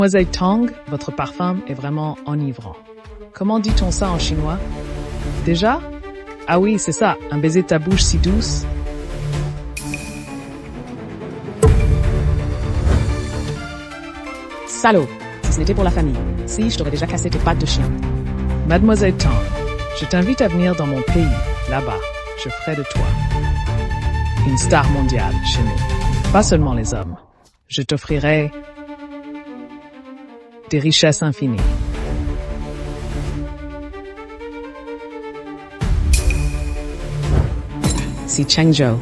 Mademoiselle Tang, votre parfum est vraiment enivrant. Comment dit-on ça en chinois? Déjà? Ah oui, c'est ça, un baiser de ta bouche si douce. Salaud, si ce n'était pour la famille, si je t'aurais déjà cassé tes pattes de chien. Mademoiselle Tang, je t'invite à venir dans mon pays, là-bas. Je ferai de toi une star mondiale chez nous. Pas seulement les hommes. Je t'offrirai des richesses infinies. Si Chengzhou.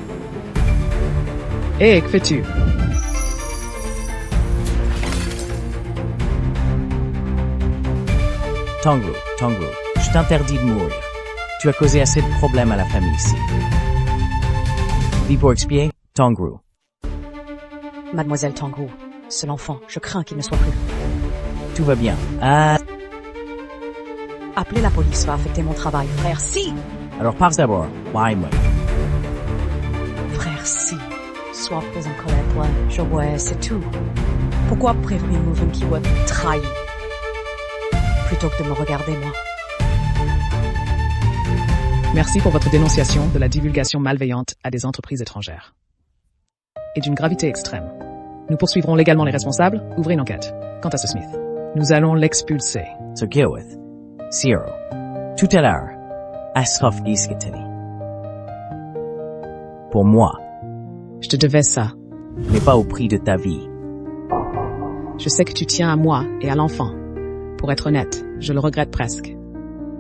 Hé, que fais-tu? Tongru, je t'interdis de mourir. Tu as causé assez de problèmes à la famille ici. Vie pour expier, Tongru. Mademoiselle Tangru, seul enfant, je crains qu'il ne soit plus. Tout va bien. Appeler la police va affecter mon travail, frère Si. Alors passe d'abord. Why moi? Frère Si. Sois pas en colère, toi. Je vois, c'est tout. Pourquoi prévenir Mouven qui va te trahir? Plutôt que de me regarder, moi. Merci pour votre dénonciation de la divulgation malveillante à des entreprises étrangères. Et d'une gravité extrême. Nous poursuivrons légalement les responsables, ouvrez une enquête. Quant à ce Smith, nous allons l'expulser. So Gilwith. Zero. Tout à l'heure. Asraf Iskatani. Pour moi. Je te devais ça. Mais pas au prix de ta vie. Je sais que tu tiens à moi et à l'enfant. Pour être honnête, je le regrette presque.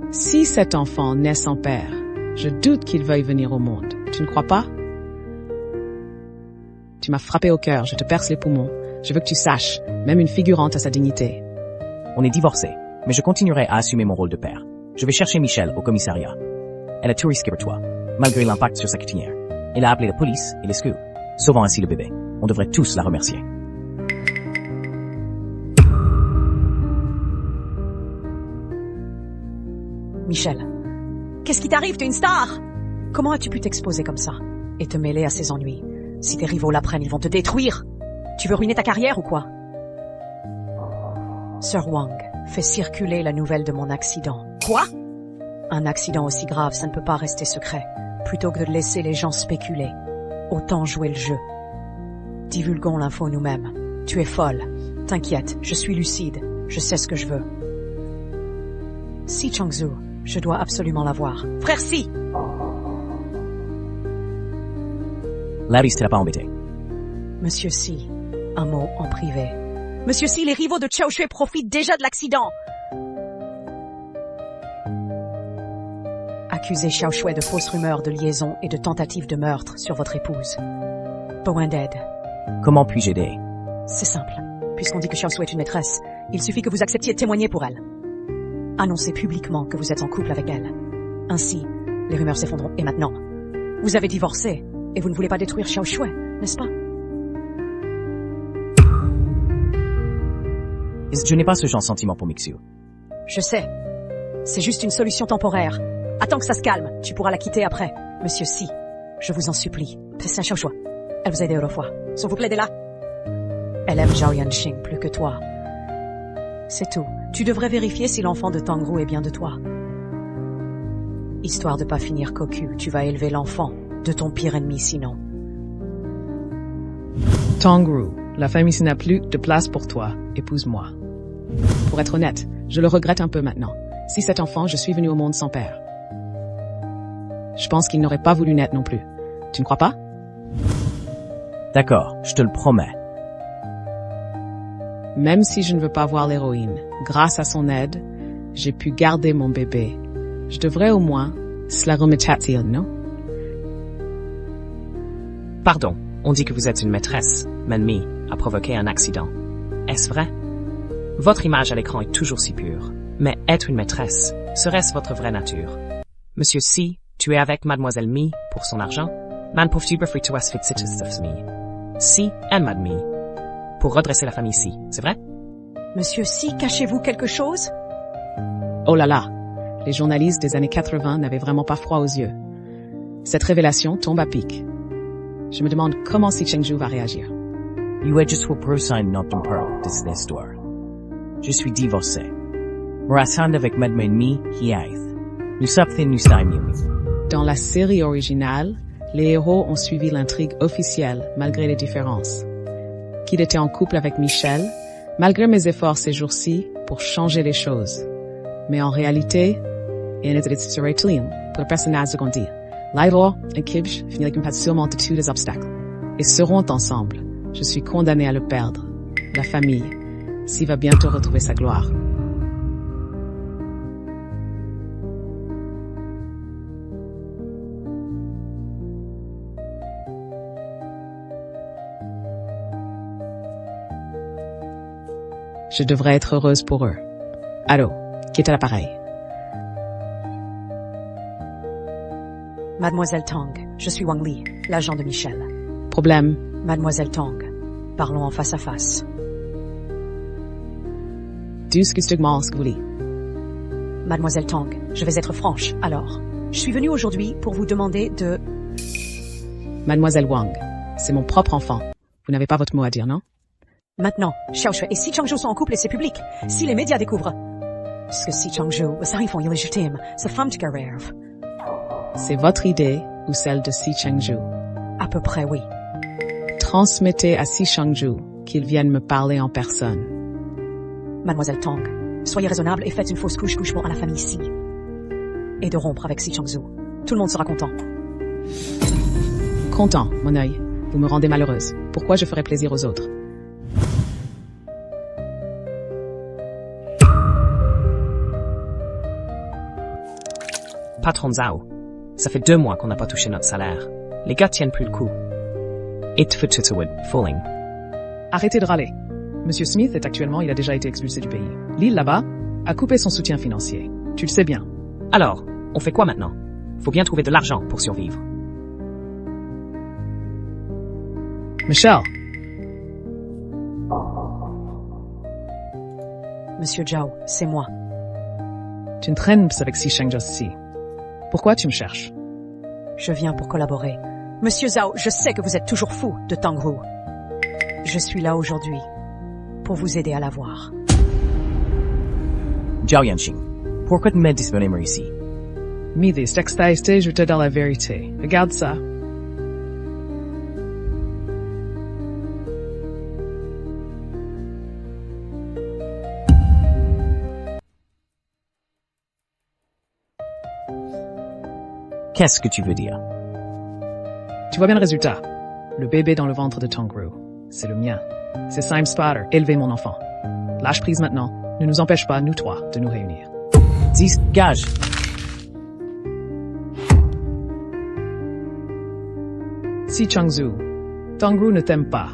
Si cet enfant naît sans père, je doute qu'il veuille venir au monde. Tu ne crois pas? Tu m'as frappé au cœur, je te perce les poumons. Je veux que tu saches, même une figurante a sa dignité. On est divorcés, mais je continuerai à assumer mon rôle de père. Je vais chercher Michelle au commissariat. Elle a tout risqué pour toi, malgré l'impact sur sa cuisinière. Elle a appelé la police et les scouts, sauvant ainsi le bébé. On devrait tous la remercier. Michel, qu'est-ce qui t'arrive? T'es une star! Comment as-tu pu t'exposer comme ça? Et te mêler à ses ennuis? Si tes rivaux l'apprennent, ils vont te détruire! Tu veux ruiner ta carrière ou quoi? Sir Wang, fais circuler la nouvelle de mon accident. Quoi? Un accident aussi grave, ça ne peut pas rester secret. Plutôt que de laisser les gens spéculer, autant jouer le jeu. Divulguons l'info nous-mêmes. Tu es folle. T'inquiète, je suis lucide. Je sais ce que je veux. Si Changzhou, je dois absolument la voir. Frère Si! Larry, t'as pas embêté. Monsieur Si, un mot en privé. Monsieur Si, les rivaux de Xiao Shui profitent déjà de l'accident. Accusez Xiao Shui de fausses rumeurs de liaison et de tentatives de meurtre sur votre épouse. Besoin d'aide. Comment puis-je aider? C'est simple. Puisqu'on dit que Xiao Shui est une maîtresse, il suffit que vous acceptiez de témoigner pour elle. Annoncez publiquement que vous êtes en couple avec elle. Ainsi, les rumeurs s'effondreront. Et maintenant, vous avez divorcé et vous ne voulez pas détruire Xiao Shui, n'est-ce pas? Je n'ai pas ce genre de sentiment pour Mixiu. Je sais. C'est juste une solution temporaire. Attends que ça se calme, tu pourras la quitter après. Monsieur Si, je vous en supplie. C'est un Xiao Shui. Elle vous a aidé autrefois. S'il vous plaît, aidez-la. Elle aime Zhao Yanxing plus que toi. C'est tout. Tu devrais vérifier si l'enfant de Tangru est bien de toi. Histoire de pas finir cocu, tu vas élever l'enfant de ton pire ennemi sinon. Tangru, la famille ici n'a plus de place pour toi. Épouse-moi. Pour être honnête, je le regrette un peu maintenant. Si cet enfant, je suis venu au monde sans père. Je pense qu'il n'aurait pas voulu naître non plus. Tu ne crois pas? D'accord, je te le promets. Même si je ne veux pas voir l'héroïne, grâce à son aide, j'ai pu garder mon bébé. Je devrais au moins se la remettre, non? Pardon, on dit que vous êtes une maîtresse. M'ennemi a provoqué un accident. Est-ce vrai? Votre image à l'écran est toujours si pure. Mais être une maîtresse, serait-ce votre vraie nature? Monsieur Si, tu es avec Mademoiselle Mi pour son argent? Man pauvre befreit to us fit of me. Si, and Mad Mi. Pour redresser la famille Si, c'est vrai? Monsieur Si, cachez-vous quelque chose? Oh là là! Les journalistes des années 80 n'avaient vraiment pas froid aux yeux. Cette révélation tombe à pic. Je me demande comment Si Chengzhou va réagir. You just will pro sign not to pearl, this is the histoire. Je suis divorcé. Morasand avec Madame Mi Hiaith. Nous sommes nous saimium. Dans la série originale, les héros ont suivi l'intrigue officielle malgré les différences. Qu'il était en couple avec Michel, malgré mes efforts ces jours-ci pour changer les choses. Mais en réalité, et en serait clean pour le personnage secondaire. Lyra et Kibj finiront par surmonter tous les obstacles et seront ensemble. Je suis condamné à le perdre. La famille, s'il va bientôt retrouver sa gloire. Je devrais être heureuse pour eux. Allô, qui est à l'appareil? Mademoiselle Tang, je suis Wang Li, l'agent de Michel. Problème? Mademoiselle Tang, parlons en face à face. Mademoiselle Tang, je vais être franche, alors. Je suis venue aujourd'hui pour vous demander de... Mademoiselle Wang, c'est mon propre enfant. Vous n'avez pas votre mot à dire, non? Maintenant, Xiao Shui et Si Changzhou sont en couple et c'est public. Si les médias découvrent... Ce que Si Changzhou, sarifon illégitime, sa femme de carrière. C'est votre idée ou celle de Si Changzhou? À peu près, oui. Transmettez à Si Changzhou qu'il vienne me parler en personne. Mademoiselle Tang, soyez raisonnable et faites une fausse couche-couchement à la famille Si. Et de rompre avec Si Changzhou. Tout le monde sera content. Content, mon œil. Vous me rendez malheureuse. Pourquoi je ferais plaisir aux autres? Patron Zhao, ça fait 2 mois qu'on n'a pas touché notre salaire. Les gars tiennent plus le coup. It for Tutterwood, falling. Arrêtez de râler. Monsieur Smith est actuellement, il a déjà été expulsé du pays. L'île là-bas a coupé son soutien financier. Tu le sais bien. Alors, on fait quoi maintenant? Faut bien trouver de l'argent pour survivre. Michel, Monsieur Zhao, c'est moi. tu ne traînes pas avec Si Changzhou. Pourquoi tu me cherches? Je viens pour collaborer. Monsieur Zhao, je sais que vous êtes toujours fou de Tangru. Je suis là aujourd'hui pour vous aider à la voir. Zhao Yanqing. Pourquoi tu m'aides disponible ici? Midi, texte, je te dis la vérité. Regarde ça. Qu'est-ce que tu veux dire? Tu vois bien le résultat. Le bébé dans le ventre de Tangru. C'est le mien. C'est Simon Spotter. Élevez mon enfant. Lâche prise maintenant. Ne nous empêche pas, nous trois, de nous réunir. 10 gages. Si Changzhou, Tangru ne t'aime pas.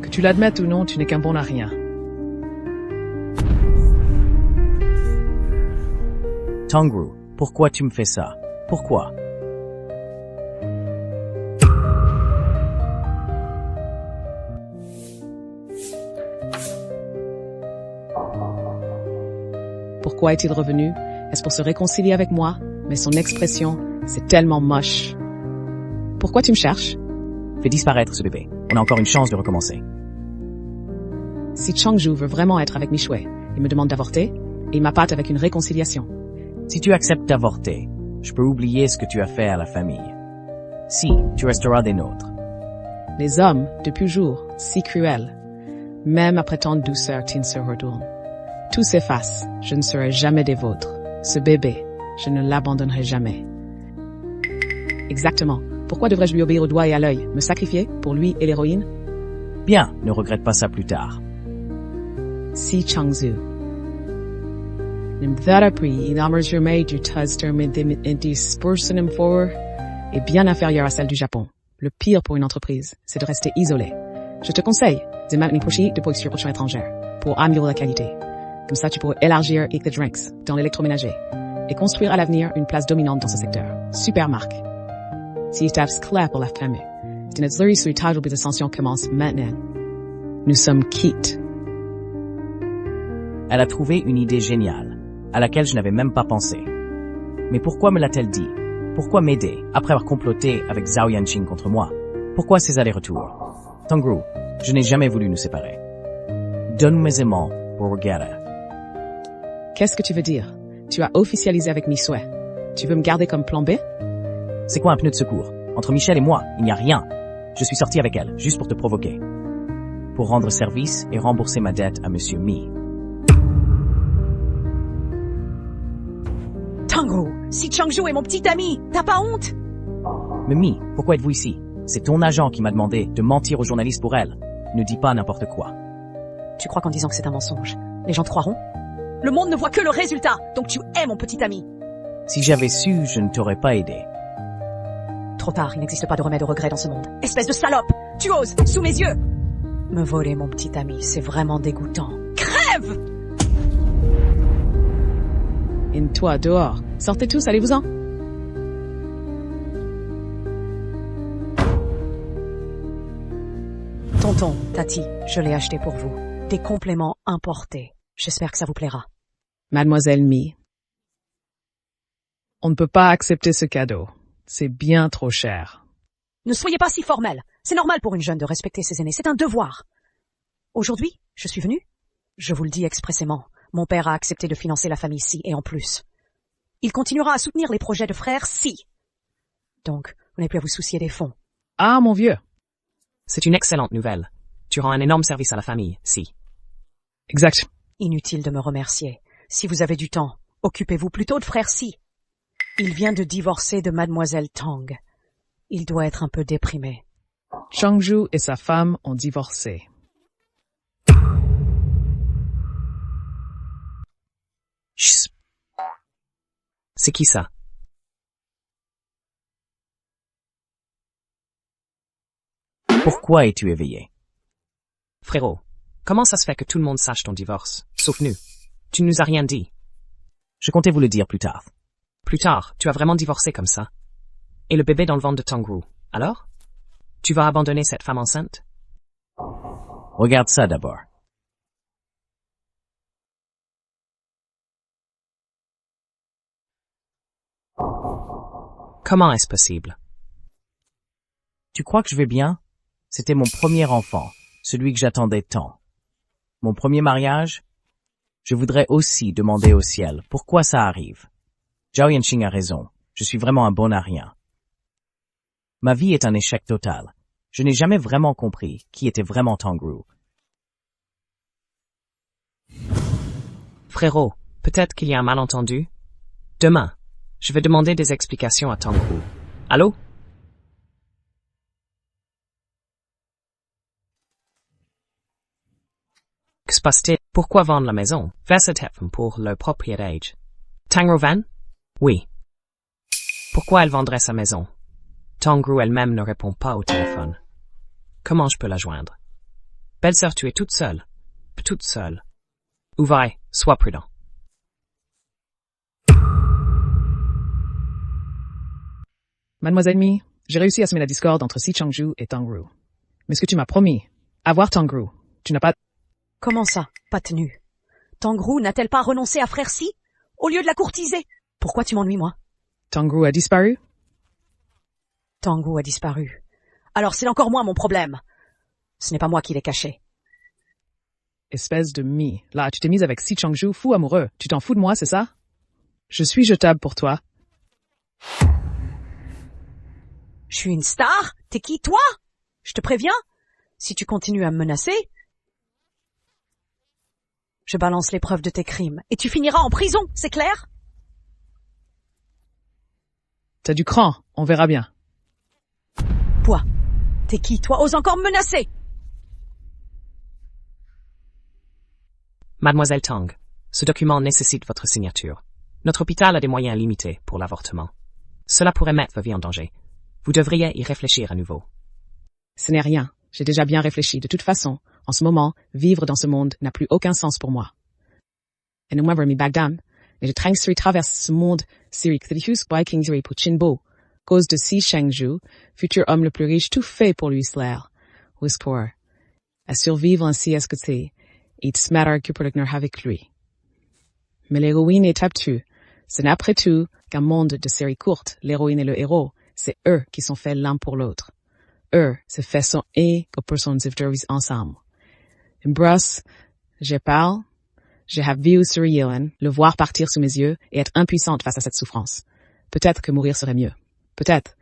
Que tu l'admettes ou non, tu n'es qu'un bon à rien. Tangru, pourquoi tu me fais ça? Pourquoi? Pourquoi est-il revenu? Est-ce pour se réconcilier avec moi? Mais son expression, c'est tellement moche. Pourquoi tu me cherches? Fais disparaître ce bébé. On a encore une chance de recommencer. Si Changzhou veut vraiment être avec Michel, il me demande d'avorter, et il m'appâte avec une réconciliation. Si tu acceptes d'avorter, je peux oublier ce que tu as fait à la famille. Si, tu resteras des nôtres. Les hommes, depuis toujours, si cruels. Même après tant de douceur, tu ne se retournes. Tout s'efface, je ne serai jamais des vôtres. Ce bébé, je ne l'abandonnerai jamais. Exactement. Pourquoi devrais-je lui obéir au doigt et à l'œil, me sacrifier pour lui et l'héroïne? Bien, ne regrette pas ça plus tard. Si Changzhou. Nimtharapri, inamerjurme du Tuztermidimidispersenum for est bien inférieure à celle du Japon. Le pire pour une entreprise, c'est de rester isolé. Je te conseille de maintenir proche de production étrangère pour améliorer la qualité. Comme ça, tu pourrais élargir Eat the Drinks dans l'électroménager et construire à l'avenir une place dominante dans ce secteur. Super marque. Si tu as clair pour la famille, tu n'es pas sur table de ascension commence maintenant. Nous sommes quittes. Elle a trouvé une idée géniale, à laquelle je n'avais même pas pensé. Mais pourquoi me l'a-t-elle dit? Pourquoi m'aider, après avoir comploté avec Zhao Yanqing contre moi? Pourquoi ces allers-retours? Tangru, je n'ai jamais voulu nous séparer. Donne mes aimants pour Regara. Qu'est-ce que tu veux dire? Tu as officialisé avec Misouet. Tu veux me garder comme plan B? C'est quoi un pneu de secours? Entre Michel et moi, il n'y a rien. Je suis sorti avec elle, juste pour te provoquer. Pour rendre service et rembourser ma dette à Monsieur Mi. Tango, si Changju est mon petit ami, t'as pas honte? Mais Mi, pourquoi êtes-vous ici? C'est ton agent qui m'a demandé de mentir aux journalistes pour elle. Ne dis pas n'importe quoi. Tu crois qu'en disant que c'est un mensonge, les gens te croiront? Le monde ne voit que le résultat, donc tu es mon petit ami. Si j'avais su, je ne t'aurais pas aidé. Trop tard, il n'existe pas de remède au regret dans ce monde. Espèce de salope! Tu oses, sous mes yeux! Me voler mon petit ami, c'est vraiment dégoûtant. Crève! Et toi, dehors. Sortez tous, allez-vous-en. Tonton, Tati, je l'ai acheté pour vous. Des compléments importés. J'espère que ça vous plaira. Mademoiselle Mi. On ne peut pas accepter ce cadeau. C'est bien trop cher. Ne soyez pas si formel. C'est normal pour une jeune de respecter ses aînés. C'est un devoir. Aujourd'hui, je suis venue. Je vous le dis expressément. Mon père a accepté de financer la famille Si et en plus. Il continuera à soutenir les projets de frère Si. Donc, vous n'avez plus à vous soucier des fonds. Ah, mon vieux. C'est une excellente nouvelle. Tu rends un énorme service à la famille, Si. Exact. Inutile de me remercier. Si vous avez du temps, occupez-vous plutôt de frère Si. Il vient de divorcer de mademoiselle Tang. Il doit être un peu déprimé. Changju et sa femme ont divorcé. Chut. C'est qui ça? Pourquoi es-tu éveillé? Frérot, comment ça se fait que tout le monde sache ton divorce, sauf nous? Tu ne nous as rien dit. Je comptais vous le dire plus tard. Plus tard, tu as vraiment divorcé comme ça. Et le bébé dans le ventre de Tangru. Alors? Tu vas abandonner cette femme enceinte? Regarde ça d'abord. Comment est-ce possible? Tu crois que je vais bien? C'était mon premier enfant, celui que j'attendais tant. Mon premier mariage? Je voudrais aussi demander au ciel pourquoi ça arrive. Zhao Yanqing a raison, je suis vraiment un bon à rien. Ma vie est un échec total. Je n'ai jamais vraiment compris qui était vraiment Tangru. Frérot, peut-être qu'il y a un malentendu? Demain, je vais demander des explications à Tangru. Allô? Que se passe-t-il? Pourquoi vendre la maison? Versatefem pour le propriétaire. Tangrovan? Oui. Pourquoi elle vendrait sa maison? Tangru elle-même ne répond pas au téléphone. Comment je peux la joindre? Belle-sœur, tu es toute seule. Toute seule. Ouvraille, sois prudent. Mademoiselle Mi, j'ai réussi à semer la discorde entre Si Changju et Tangru. Mais ce que tu m'as promis, avoir Tangru, tu n'as pas... Comment ça, pas tenu? Tangru n'a-t-elle pas renoncé à frère Si, au lieu de la courtiser? Pourquoi tu m'ennuies, moi? Tangru a disparu? Tangru a disparu. Alors c'est encore moins mon problème. Ce n'est pas moi qui l'ai caché. Espèce de Mi. Là, tu t'es mise avec Si Changju, fou amoureux. Tu t'en fous de moi, c'est ça? Je suis jetable pour toi. Je suis une star? T'es qui, toi? Je te préviens, si tu continues à me menacer, je balance les preuves de tes crimes, et tu finiras en prison, c'est clair? T'as du cran, on verra bien. Toi, t'es qui, toi? Ose encore me menacer? Mademoiselle Tang, ce document nécessite votre signature. Notre hôpital a des moyens limités pour l'avortement. Cela pourrait mettre votre vie en danger. Vous devriez y réfléchir à nouveau. Ce n'est rien. J'ai déjà bien réfléchi. De toute façon, en ce moment, vivre dans ce monde n'a plus aucun sens pour moi. Et nous m'avons mis Bagdam, et je traverse ce monde, Siri Kthrius Viking Siri pour Chinbo, cause de Si Changju, futur homme le plus riche, tout fait pour lui slaire. Whisper. À survivre ainsi à ce côté, et smatter que pour le avec lui. Mais l'héroïne est abtue. Ce n'est après tout qu'un monde de séries courtes, l'héroïne et le héros, c'est eux qui sont faits l'un pour l'autre. Eux, se façon et que personnes vivent ensemble. Embrasse, je parle, J'ai vu sur Yohan, le voir partir sous mes yeux et être impuissante face à cette souffrance. Peut-être que mourir serait mieux. Peut-être.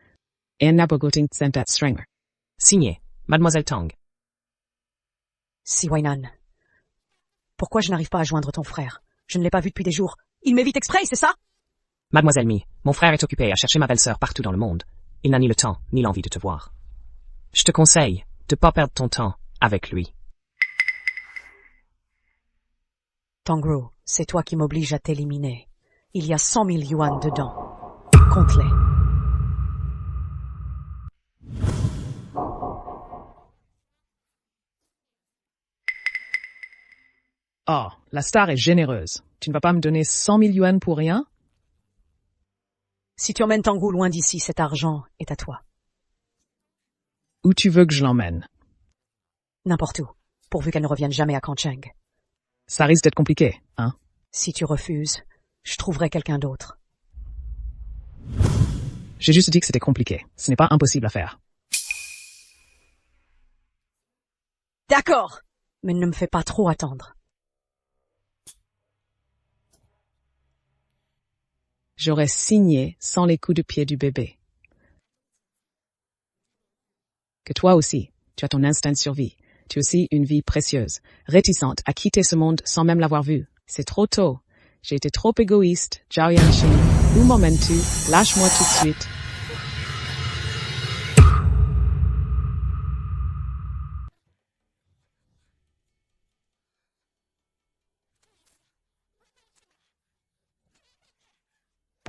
En nabogoting sentat strenger. Signé, Mademoiselle Tang. Si Wainan. Pourquoi je n'arrive pas à joindre ton frère? Je ne l'ai pas vu depuis des jours. Il m'évite exprès, c'est ça? Mademoiselle Mi, mon frère est occupé à chercher ma belle-sœur partout dans le monde. Il n'a ni le temps, ni l'envie de te voir. Je te conseille de pas perdre ton temps avec lui. Tangru, c'est toi qui m'oblige à t'éliminer. Il y a 100 000 yuan dedans. Compte-les. Oh, la star est généreuse. Tu ne vas pas me donner 100 000 yuan pour rien? Si tu emmènes Tangru loin d'ici, cet argent est à toi. Où tu veux que je l'emmène? N'importe où, pourvu qu'elle ne revienne jamais à Kancheng. Ça risque d'être compliqué, hein? Si tu refuses, je trouverai quelqu'un d'autre. J'ai juste dit que c'était compliqué. Ce n'est pas impossible à faire. D'accord, mais ne me fais pas trop attendre. J'aurais signé sans les coups de pied du bébé. Que toi aussi, tu as ton instinct de survie. Tu as aussi une vie précieuse, réticente à quitter ce monde sans même l'avoir vu. C'est trop tôt. J'ai été trop égoïste. Zhao Yanqing, où m'emmènes-tu? Lâche-moi tout de suite.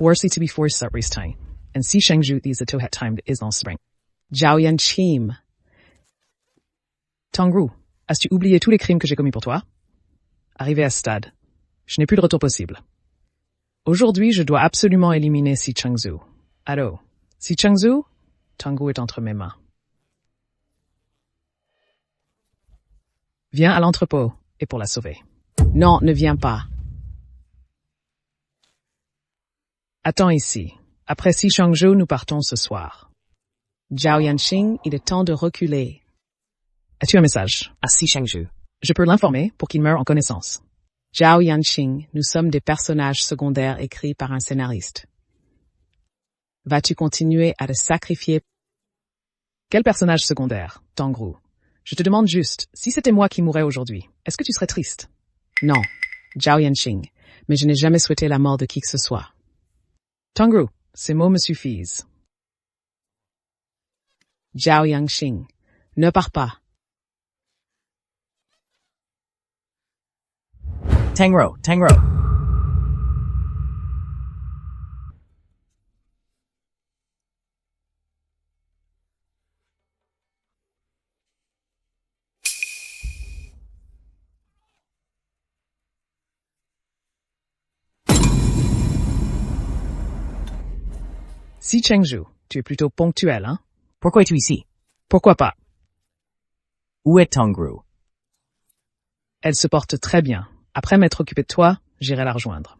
Worsley to be forced that race time. And si Shengju these the toe hat time is on spring. Zhao Yanqing. Tangru, as-tu oublié tous les crimes que j'ai commis pour toi? Arrivé à ce stade, je n'ai plus de retour possible. Aujourd'hui, je dois absolument éliminer Si Chengzu. Allô? Si Chengzu? Tangru est entre mes mains. Viens à l'entrepôt, et pour la sauver. Non, ne viens pas. Attends ici. Après Si Chengzu, nous partons ce soir. Zhao Yanqing, il est temps de reculer. As-tu un message? À Si Chengju. Je peux l'informer pour qu'il meure en connaissance. Zhao Yanqing, nous sommes des personnages secondaires écrits par un scénariste. Vas-tu continuer à te sacrifier? Quel personnage secondaire, Tangru? Je te demande juste, si c'était moi qui mourrais aujourd'hui, est-ce que tu serais triste? Non, Zhao Yanqing, mais je n'ai jamais souhaité la mort de qui que ce soit. Tangru, ces mots me suffisent. Zhao Yanqing, ne pars pas. Tangro. Si Chengju, tu es plutôt ponctuel, hein? Pourquoi es-tu ici? Pourquoi pas? Où est Tangru? Elle se porte très bien. Après m'être occupé de toi, j'irai la rejoindre.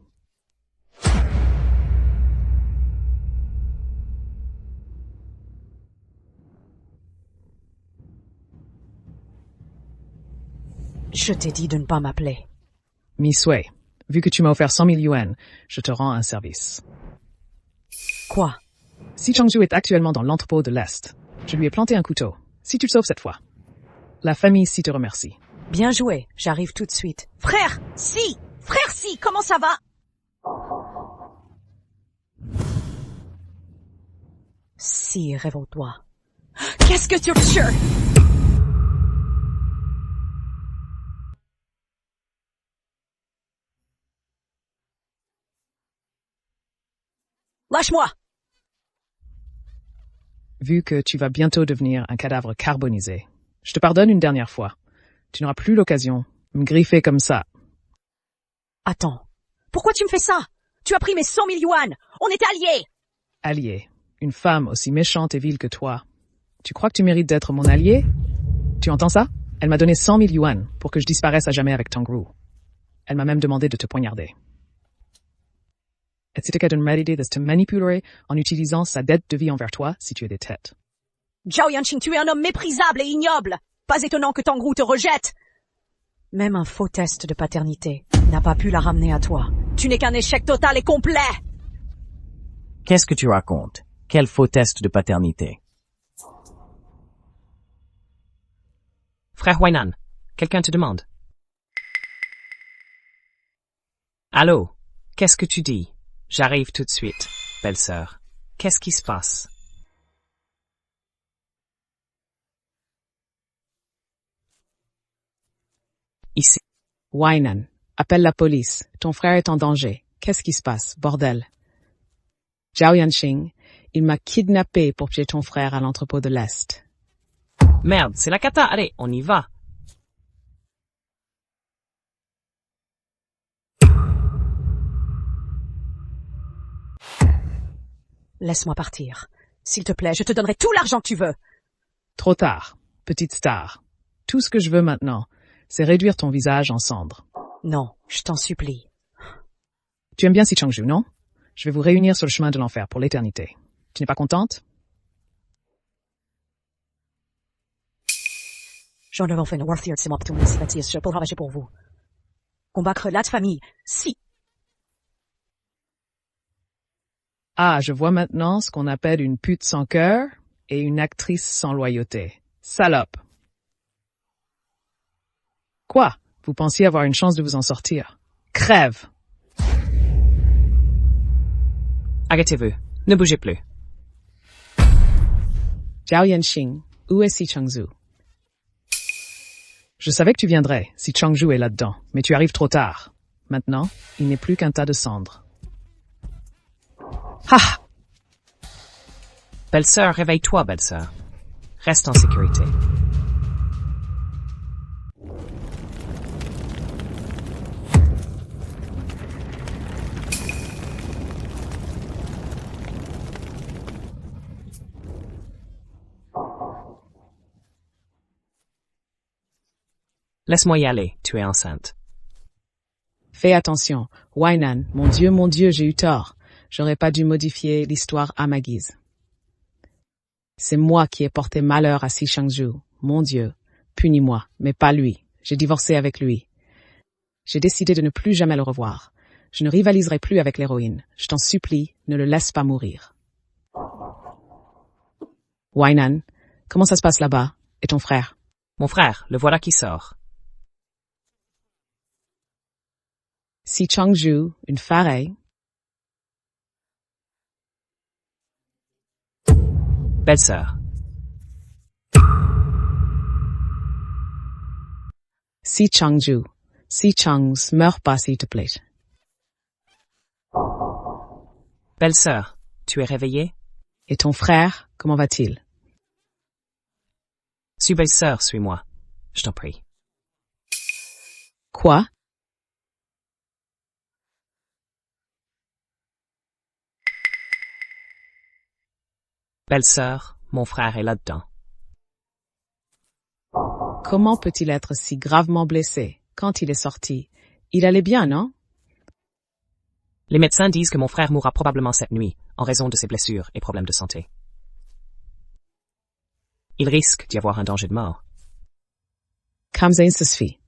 Je t'ai dit de ne pas m'appeler. Miss Wei, vu que tu m'as offert 100 000 yuan, je te rends un service. Quoi? Si Chengju est actuellement dans l'entrepôt de l'Est, je lui ai planté un couteau. Si tu le sauves cette fois. La famille Si te remercie. Bien joué, j'arrive tout de suite. Frère, Si, comment ça va? Si, réveille-toi. Qu'est-ce que tu veux? Lâche-moi! Vu que tu vas bientôt devenir un cadavre carbonisé, je te pardonne une dernière fois. Tu n'auras plus l'occasion de me griffer comme ça. Attends, pourquoi tu me fais ça? Tu as pris mes 100 000 yuan! On est alliés! Allié, une femme aussi méchante et vile que toi. Tu crois que tu mérites d'être mon allié? Tu entends ça? Elle m'a donné 100 000 yuan pour que je disparaisse à jamais avec Tangru. Elle m'a même demandé de te poignarder. Et c'était qu'elle ready de te manipuler en utilisant sa dette de vie envers toi si tu es des têtes. Zhao Yanqing, tu es un homme méprisable et ignoble. Pas étonnant que Tangru te rejette. Même un faux test de paternité n'a pas pu la ramener à toi. Tu n'es qu'un échec total et complet! Qu'est-ce que tu racontes? Quel faux test de paternité? Frère Wainan, quelqu'un te demande. Allô? Qu'est-ce que tu dis? J'arrive tout de suite, belle-sœur. Qu'est-ce qui se passe? Ici. Wainan, appelle la police. Ton frère est en danger. Qu'est-ce qui se passe, bordel? Zhao Yanqing, il m'a kidnappé pour piéger ton frère à l'entrepôt de l'Est. Merde, c'est la cata. Allez, on y va. Laisse-moi partir. S'il te plaît, je te donnerai tout l'argent que tu veux. Trop tard, petite star. Tout ce que je veux maintenant, c'est réduire ton visage en cendres. Non, je t'en supplie. Tu aimes bien Si Changju, non? Je vais vous réunir sur le chemin de l'enfer pour l'éternité. Tu n'es pas contente? J'en ai fait une worthier de ces mots pour travailler pour vous. Combattre la famille, si. Ah, je vois maintenant ce qu'on appelle une pute sans cœur et une actrice sans loyauté. Salope. Quoi? Vous pensiez avoir une chance de vous en sortir? Crève! Arrêtez-vous. Ne bougez plus. Zhao Yanqing, où est Si Changju? Je savais que tu viendrais, Si Changju est là-dedans, mais tu arrives trop tard. Maintenant, il n'est plus qu'un tas de cendres. Ah! Belle-sœur, réveille-toi, belle-sœur. Reste en sécurité. Laisse-moi y aller, tu es enceinte. Fais attention. Wainan, mon Dieu, j'ai eu tort. J'aurais pas dû modifier l'histoire à ma guise. C'est moi qui ai porté malheur à Si Changju. Mon Dieu, punis-moi, mais pas lui. J'ai divorcé avec lui. J'ai décidé de ne plus jamais le revoir. Je ne rivaliserai plus avec l'héroïne. Je t'en supplie, ne le laisse pas mourir. Wainan, comment ça se passe là-bas? Et ton frère? Mon frère, le voilà qui sort. Si Changju, une farée. Belle-sœur. Si Changju, Si Changs, meurs pas s'il te plaît. Belle-sœur, tu es réveillée? Et ton frère, comment va-t-il? Suis belle-sœur, suis-moi. Je t'en prie. Quoi? Belle-sœur, mon frère est là-dedans. Comment peut-il être si gravement blessé quand il est sorti? Il allait bien, non? Les médecins disent que mon frère mourra probablement cette nuit, en raison de ses blessures et problèmes de santé. Il risque d'y avoir un danger de mort. Kamzain se suffit.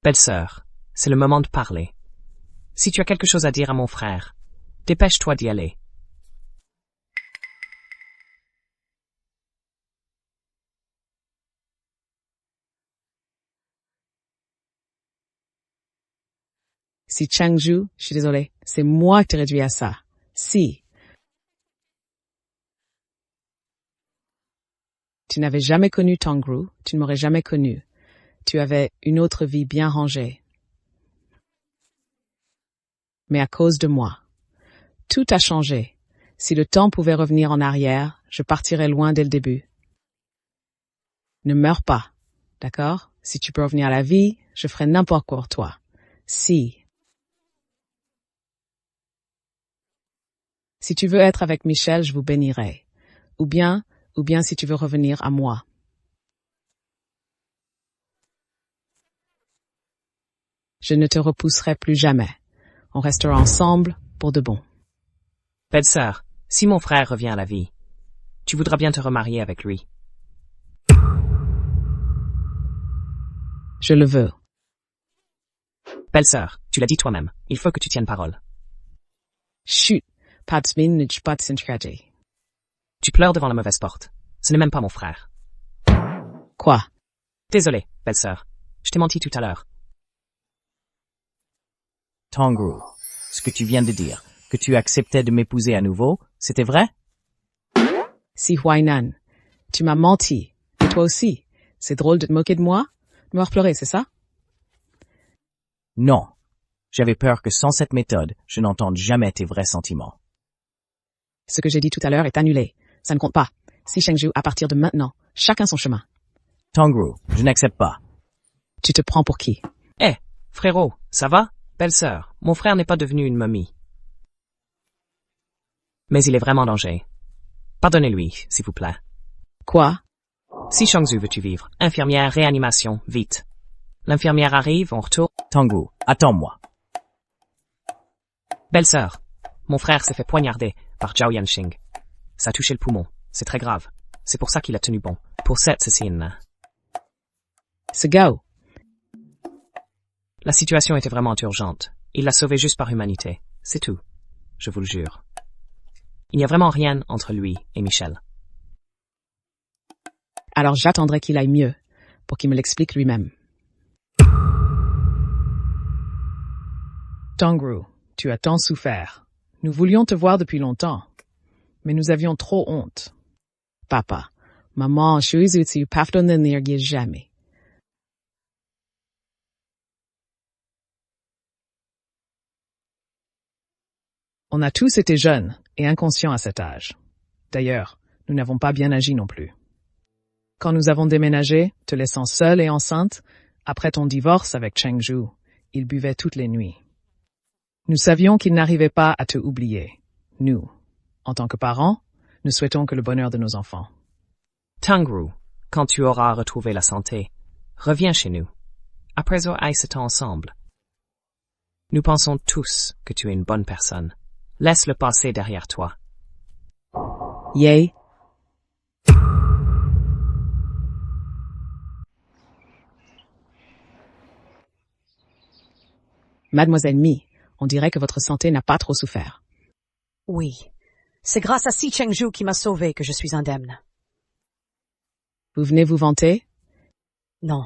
Belle-sœur, c'est le moment de parler. Si tu as quelque chose à dire à mon frère, dépêche-toi d'y aller. Si Changju, je suis désolée, c'est moi qui t'ai réduit à ça. Si. Tu n'avais jamais connu Tongru, tu ne m'aurais jamais connu. Tu avais une autre vie bien rangée. Mais à cause de moi. Tout a changé. Si le temps pouvait revenir en arrière, je partirais loin dès le début. Ne meurs pas, d'accord? Si tu peux revenir à la vie, je ferai n'importe quoi pour toi. Si. Si tu veux être avec Michel, je vous bénirai. Ou bien si tu veux revenir à moi. Je ne te repousserai plus jamais. On restera ensemble pour de bon. Belle-sœur, si mon frère revient à la vie, tu voudras bien te remarier avec lui. Je le veux. Belle-sœur, tu l'as dit toi-même. Il faut que tu tiennes parole. Chut, pas de minute, pas de s'entrager. Tu pleures devant la mauvaise porte. Ce n'est même pas mon frère. Quoi? Désolé, belle-sœur. Je t'ai menti tout à l'heure. Tongru, ce que tu viens de dire, que tu acceptais de m'épouser à nouveau, c'était vrai? Si Huainan, tu m'as menti. Et toi aussi. C'est drôle de te moquer de moi? De me voir pleurer, c'est ça? Non. J'avais peur que sans cette méthode, je n'entende jamais tes vrais sentiments. Ce que j'ai dit tout à l'heure est annulé. Ça ne compte pas. Si Chengju, à partir de maintenant, chacun son chemin. Tongru, je n'accepte pas. Tu te prends pour qui? Eh, frérot, ça va? Belle-sœur, mon frère n'est pas devenu une momie. Mais il est vraiment en danger. Pardonnez-lui, s'il vous plaît. Quoi? Si Changzu veux-tu vivre? Infirmière, réanimation, vite. L'infirmière arrive, on retourne. Tongru, attends-moi. Belle-sœur, mon frère s'est fait poignarder par Zhao Yanxing. Ça a touché le poumon. C'est très grave. C'est pour ça qu'il a tenu bon. Pour cette cécine. Ce Gao. La situation était vraiment urgente. Il l'a sauvé juste par humanité. C'est tout. Je vous le jure. Il n'y a vraiment rien entre lui et Michel. Alors j'attendrai qu'il aille mieux, pour qu'il me l'explique lui-même. Tongru, tu as tant souffert. Nous voulions te voir depuis longtemps, mais nous avions trop honte. Papa, maman, je suis pardonner jamais. On a tous été jeunes et inconscients à cet âge. D'ailleurs, nous n'avons pas bien agi non plus. Quand nous avons déménagé, te laissant seule et enceinte, après ton divorce avec Chengju, il buvait toutes les nuits. Nous savions qu'il n'arrivait pas à te oublier. Nous, en tant que parents, nous souhaitons que le bonheur de nos enfants. Tongru, quand tu auras retrouvé la santé, reviens chez nous. Après avoir ce temps ensemble. Nous pensons tous que tu es une bonne personne. Laisse le passé derrière toi. Yay. Mademoiselle Mi, on dirait que votre santé n'a pas trop souffert. Oui. C'est grâce à Si Chengju qui m'a sauvée que je suis indemne. Vous venez vous vanter? Non.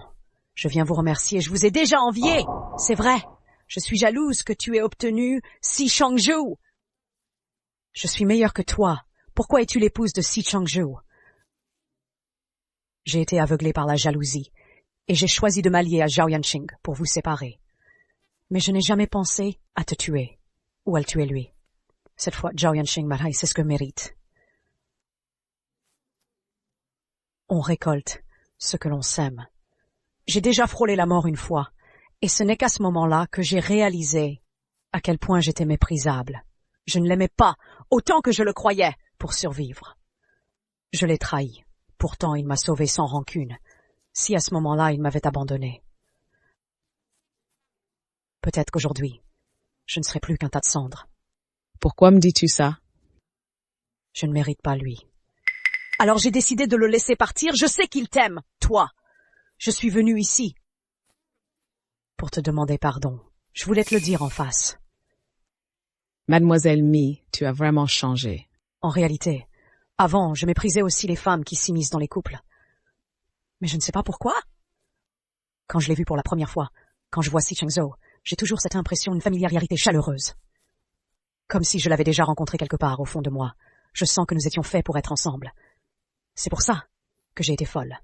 Je viens vous remercier. Je vous ai déjà envié. C'est vrai. Je suis jalouse que tu aies obtenu Si Chengju. Je suis meilleure que toi. Pourquoi es-tu l'épouse de Si Chengju? J'ai été aveuglée par la jalousie, et j'ai choisi de m'allier à Zhao Yanxing pour vous séparer. Mais je n'ai jamais pensé à te tuer, ou à le tuer lui. Cette fois, Zhao Yanxing Marai, c'est ce que mérite. On récolte ce que l'on sème. J'ai déjà frôlé la mort une fois, et ce n'est qu'à ce moment-là que j'ai réalisé à quel point j'étais méprisable. Je ne l'aimais pas autant que je le croyais pour survivre. Je l'ai trahi. Pourtant, il m'a sauvé sans rancune. Si à ce moment-là, il m'avait abandonné. Peut-être qu'aujourd'hui, je ne serai plus qu'un tas de cendres. Pourquoi me dis-tu ça? Je ne mérite pas lui. Alors j'ai décidé de le laisser partir. Je sais qu'il t'aime, toi. Je suis venue ici pour te demander pardon. Je voulais te le dire en face. Mademoiselle Mi, tu as vraiment changé. En réalité, avant, je méprisais aussi les femmes qui s'immiscent dans les couples. Mais je ne sais pas pourquoi. Quand je l'ai vu pour la première fois, quand je vois Si Chengzhou, j'ai toujours cette impression d'une familiarité chaleureuse. Comme si je l'avais déjà rencontré quelque part au fond de moi. Je sens que nous étions faits pour être ensemble. C'est pour ça que j'ai été folle.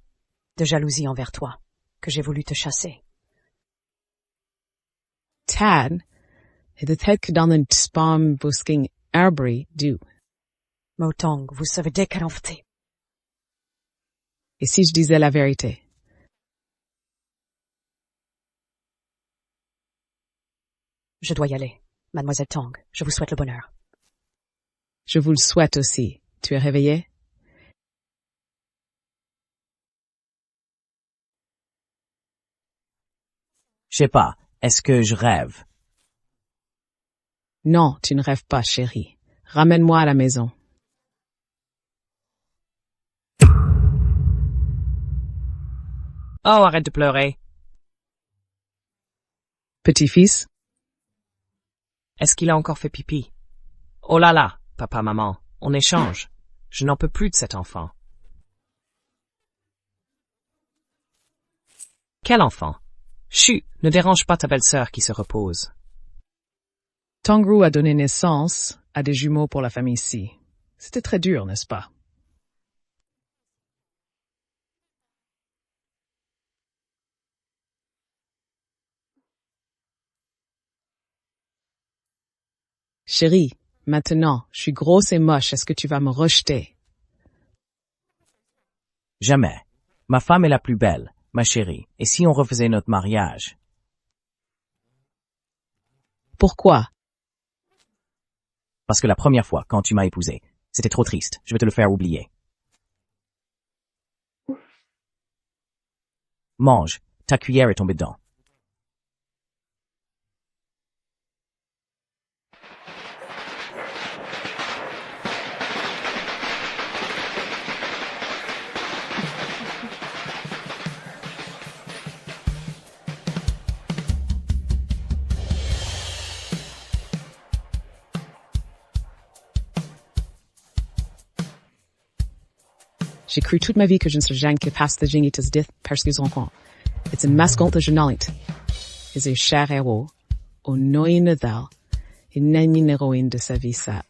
De jalousie envers toi. Que j'ai voulu te chasser. Tad, et de tête que dans un spam busking arbri du. Motong, vous savez décalenté. Et si je disais la vérité? Je dois y aller. Mademoiselle Tang, je vous souhaite le bonheur. Je vous le souhaite aussi. Tu es réveillée? Je sais pas, est-ce que je rêve? Non, tu ne rêves pas, chérie. Ramène-moi à la maison. Oh, arrête de pleurer. Petit-fils, Est-ce qu'il a encore fait pipi? Oh là là, papa, maman, on échange. Je n'en peux plus de cet enfant. Quel enfant? Chut, ne dérange pas ta belle-sœur qui se repose. Tongru a donné naissance à des jumeaux pour la famille Si. C'était très dur, n'est-ce pas? Chérie, maintenant, je suis grosse et moche, est-ce que tu vas me rejeter? Jamais. Ma femme est la plus belle, ma chérie, et si on refaisait notre mariage? Pourquoi? Parce que la première fois, quand tu m'as épousé, c'était trop triste, je vais te le faire oublier. Mange, ta cuillère est tombée dedans. J'ai cru toute ma vie que je ne serais jamais capable de gagner tes death parce qu'ils ont compte. C'est une mascotte de journalite. C'est un cher héros, au noyé Nadal, et une héroïne de sa vie, ça.